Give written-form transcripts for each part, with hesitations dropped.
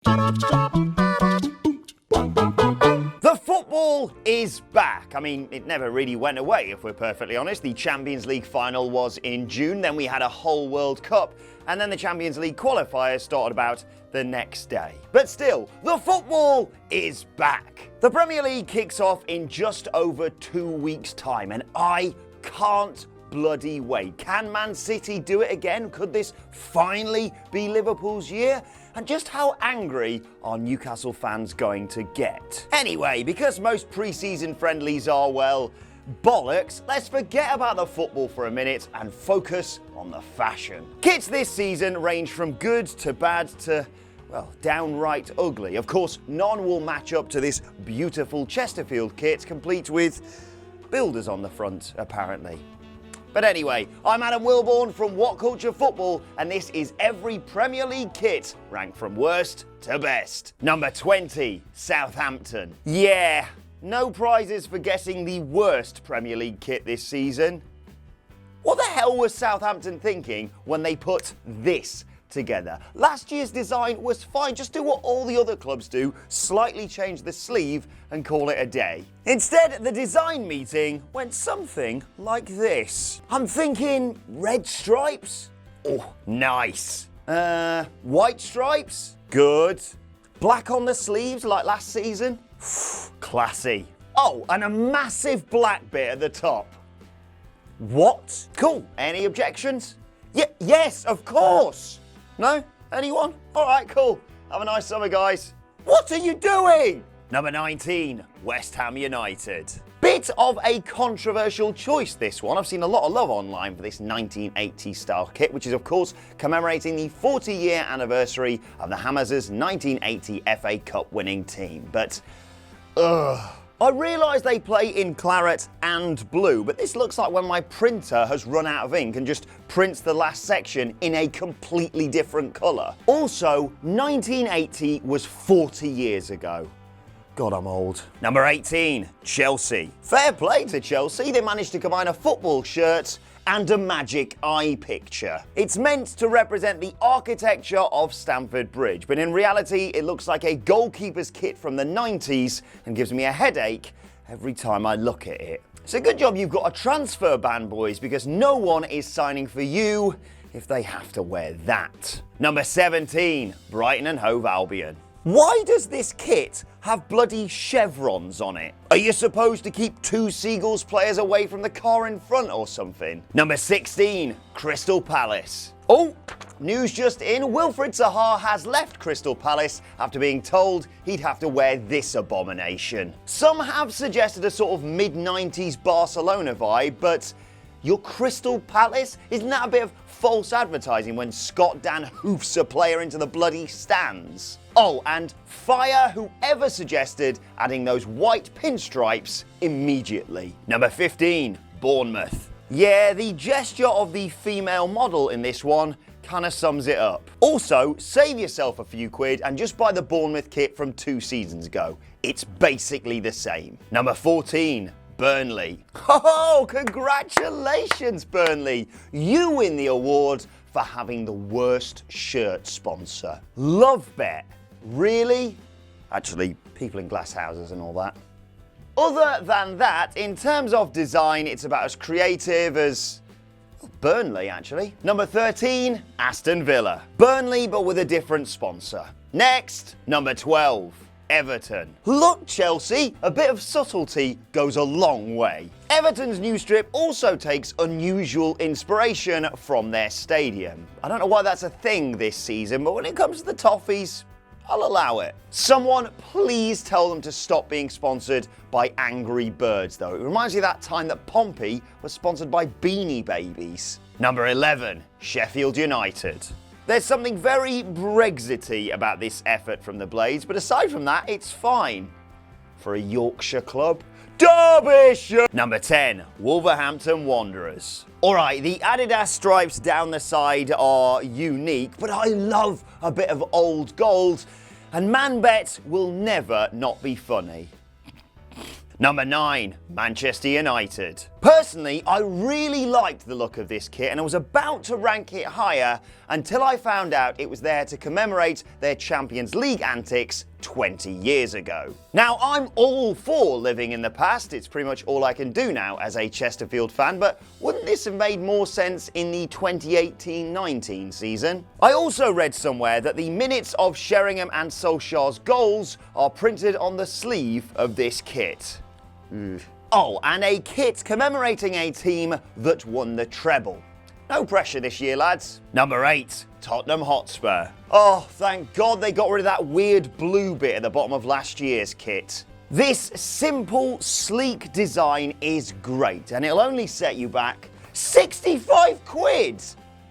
The football is back. I mean, it never really went away, if we're perfectly honest. The Champions League final was in June, then we had a whole World Cup, and then the Champions League qualifiers started about the next day. But still, the football is back. The Premier League kicks off in just over 2 weeks' time, and I can't bloody wait. Can Man City do it again? Could this finally be Liverpool's year? And just how angry are Newcastle fans going to get? Anyway, because most pre-season friendlies are, well, bollocks, let's forget about the football for a minute and focus on the fashion. Kits this season range from good to bad to, well, downright ugly. Of course, none will match up to this beautiful Chesterfield kit, complete with builders on the front, apparently. But anyway, I'm Adam Wilborn from What Culture Football, and this is every Premier League kit ranked from worst to best. Number 20, Southampton. Yeah, no prizes for guessing the worst Premier League kit this season. What the hell was Southampton thinking when they put this together? Last year's design was fine, just do what all the other clubs do, slightly change the sleeve and call it a day. Instead, the design meeting went something like this. I'm thinking red stripes? Oh, nice. White stripes? Good. Black on the sleeves like last season? Classy. Oh, and a massive black bit at the top. What? Cool. Any objections? Yes, of course. No? Anyone? All right, cool. Have a nice summer, guys. What are you doing? Number 19, West Ham United. Bit of a controversial choice, this one. I've seen a lot of love online for this 1980 style kit, which is, of course, commemorating the 40-year anniversary of the Hammers' 1980 FA Cup winning team. But, I realise they play in claret and blue, but this looks like when my printer has run out of ink and just prints the last section in a completely different colour. Also, 1980 was 40 years ago. God, I'm old. Number 18, Chelsea. Fair play to Chelsea. They managed to combine a football shirt and a magic eye picture. It's meant to represent the architecture of Stamford Bridge, but in reality, it looks like a goalkeeper's kit from the 90s and gives me a headache every time I look at it. It's a good job you've got a transfer ban, boys, because no one is signing for you if they have to wear that. Number 17, Brighton and Hove Albion. Why does this kit have bloody chevrons on it? Are you supposed to keep 2 Seagulls players away from the car in front or something? Number 16, Crystal Palace. Oh, news just in, Wilfried Zaha has left Crystal Palace after being told he'd have to wear this abomination. Some have suggested a sort of mid-90s Barcelona vibe, but your Crystal Palace? Isn't that a bit of false advertising when Scott Dan hoofs a player into the bloody stands? Oh, and fire whoever suggested adding those white pinstripes immediately. Number 15, Bournemouth. Yeah, the gesture of the female model in this one kinda sums it up. Also, save yourself a few quid and just buy the Bournemouth kit from 2 seasons ago. It's basically the same. Number 14, Burnley. Oh, congratulations, Burnley. You win the award for having the worst shirt sponsor. Love Bet. Really? Actually, people in glass houses and all that. Other than that, in terms of design, it's about as creative as Burnley, actually. Number 13, Aston Villa. Burnley, but with a different sponsor. Next, number 12, Everton. Look, Chelsea, a bit of subtlety goes a long way. Everton's new strip also takes unusual inspiration from their stadium. I don't know why that's a thing this season, but when it comes to the Toffees, I'll allow it. Someone please tell them to stop being sponsored by Angry Birds, though. It reminds me of that time that Pompey was sponsored by Beanie Babies. Number 11, Sheffield United. There's something very Brexity about this effort from the Blades, but aside from that, it's fine. For a Yorkshire club, Derbyshire! Number 10, Wolverhampton Wanderers. Alright, the Adidas stripes down the side are unique, but I love a bit of old gold, and Man Bet will never not be funny. Number 9, Manchester United. Personally, I really liked the look of this kit and I was about to rank it higher until I found out it was there to commemorate their Champions League antics 20 years ago. Now, I'm all for living in the past. It's pretty much all I can do now as a Chesterfield fan, but wouldn't this have made more sense in the 2018-19 season? I also read somewhere that the minutes of Sheringham and Solskjaer's goals are printed on the sleeve of this kit. Oh, and a kit commemorating a team that won the treble. No pressure this year, lads. Number 8, Tottenham Hotspur. Oh, thank God they got rid of that weird blue bit at the bottom of last year's kit. This simple, sleek design is great, and it'll only set you back 65 quid.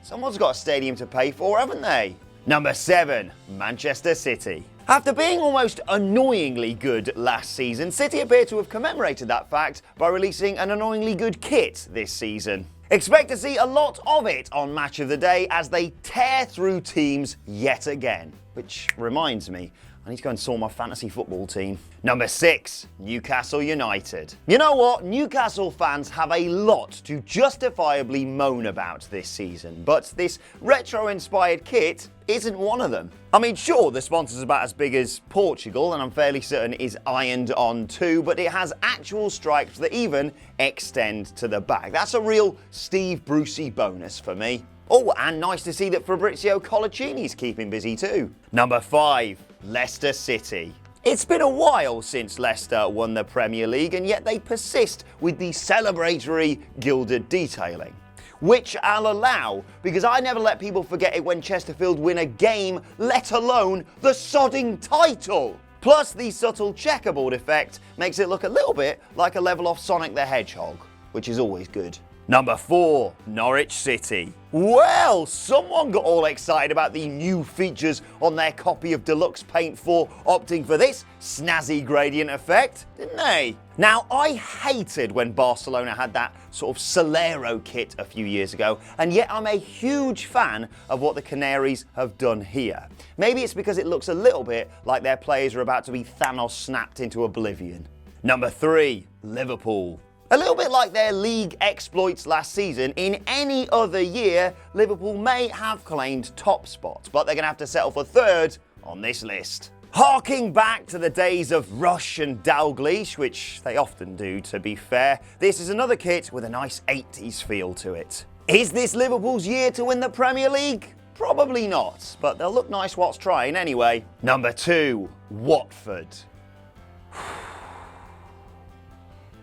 Someone's got a stadium to pay for, haven't they? Number 7, Manchester City. After being almost annoyingly good last season, City appear to have commemorated that fact by releasing an annoyingly good kit this season. Expect to see a lot of it on Match of the Day as they tear through teams yet again. Which reminds me, I need to go and sort my fantasy football team. Number 6, Newcastle United. You know what? Newcastle fans have a lot to justifiably moan about this season, but this retro-inspired kit isn't one of them. I mean, sure, the sponsor's about as big as Portugal, and I'm fairly certain is ironed on too, but it has actual stripes that even extend to the back. That's a real Steve Brucey bonus for me. Oh, and nice to see that Fabrizio Colaccini's keeping busy too. Number 5, Leicester City. It's been a while since Leicester won the Premier League, and yet they persist with the celebratory gilded detailing. Which I'll allow, because I never let people forget it when Chesterfield win a game, let alone the sodding title. Plus, the subtle checkerboard effect makes it look a little bit like a level off Sonic the Hedgehog, which is always good. Number 4, Norwich City. Well, someone got all excited about the new features on their copy of Deluxe Paint 4 opting for this snazzy gradient effect, didn't they? Now, I hated when Barcelona had that sort of Solero kit a few years ago, and yet I'm a huge fan of what the Canaries have done here. Maybe it's because it looks a little bit like their players are about to be Thanos snapped into oblivion. Number 3, Liverpool. A little bit like their league exploits last season, in any other year, Liverpool may have claimed top spots, but they're going to have to settle for third on this list. Harking back to the days of Rush and Dalglish, which they often do to be fair, this is another kit with a nice 80s feel to it. Is this Liverpool's year to win the Premier League? Probably not, but they'll look nice whilst trying anyway. Number 2, Watford.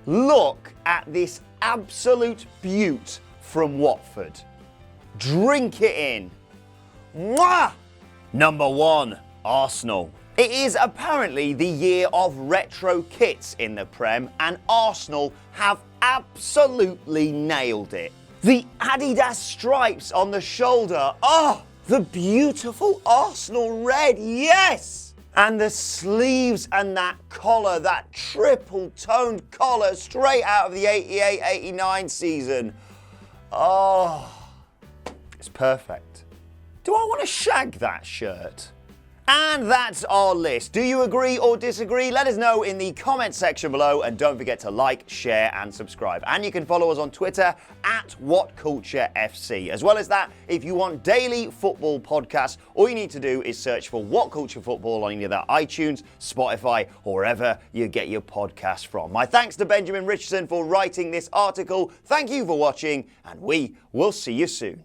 Look at this absolute beaut from Watford. Drink it in. Mwah! Number 1, Arsenal. It is apparently the year of retro kits in the Prem, and Arsenal have absolutely nailed it. The Adidas stripes on the shoulder. Oh, the beautiful Arsenal red, yes! And the sleeves and that collar, that triple-toned collar straight out of the 88-89 season. Oh, it's perfect. Do I want to shag that shirt? And that's our list. Do you agree or disagree? Let us know in the comment section below, and don't forget to like, share and subscribe. And you can follow us on Twitter at WhatCultureFC. As well as that, if you want daily football podcasts, all you need to do is search for What Culture Football on either iTunes, Spotify, or wherever you get your podcasts from. My thanks to Benjamin Richardson for writing this article. Thank you for watching, and we will see you soon.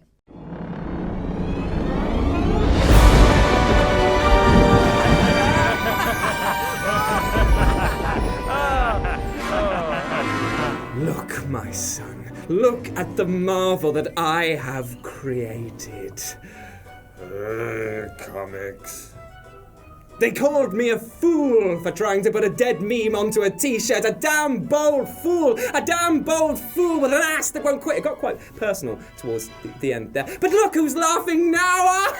Look, my son, look at the marvel that I have created. Comics. They called me a fool for trying to put a dead meme onto a t-shirt. A damn bold fool! A damn bold fool with an ass that won't quit. It got quite personal towards the end there. But look who's laughing now!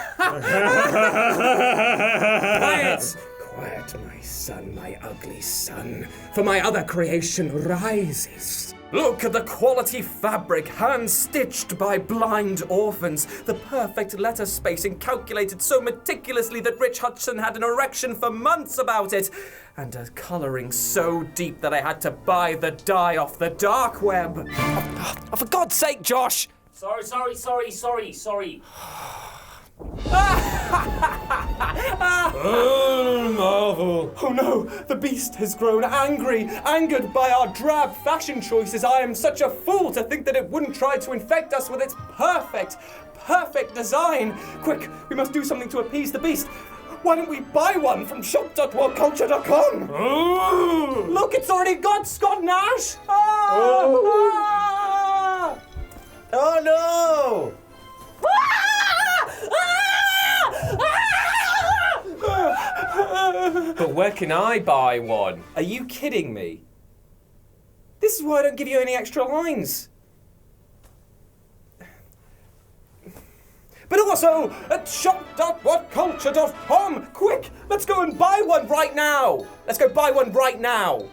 Quiet! quiet, my son, my ugly son, for my other creation rises. Look at the quality fabric, hand-stitched by blind orphans. The perfect letter spacing calculated so meticulously that Rich Hudson had an erection for months about it. And a colouring so deep that I had to buy the dye off the dark web. Oh, for God's sake, Josh! Sorry. Marvel. Oh no, the beast has grown angry, angered by our drab fashion choices. I am such a fool to think that it wouldn't try to infect us with its perfect design. Quick, we must do something to appease the beast. Why don't we buy one from shop.worldculture.com? Oh. Look, it's already got Scott Nash. Oh no! But where can I buy one? Are you kidding me? This is why I don't give you any extra lines. But also at shop.whatculture.com. Quick, let's go and buy one right now. Let's go buy one right now.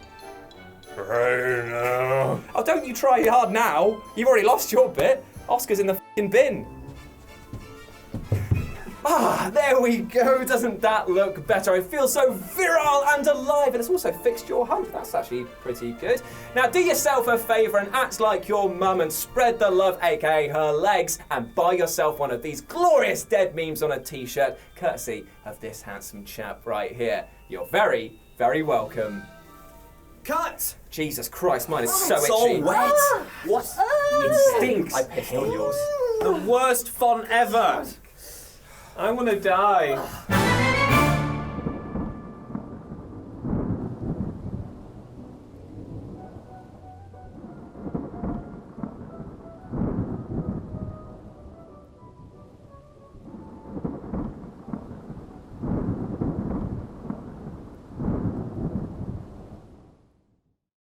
Right now. Oh, don't you try hard now. You've already lost your bit. Oscar's in the f***ing bin. Ah, there we go. Doesn't that look better? I feel so virile and alive, and it's also fixed your hump. That's actually pretty good. Now, do yourself a favour and act like your mum and spread the love, aka her legs, and buy yourself one of these glorious dead memes on a t-shirt, courtesy of this handsome chap right here. You're very, very welcome. Cut! Jesus Christ, mine is so It's itchy. all wet. What? It stinks. I pissed on yours. The worst font ever. I want to die.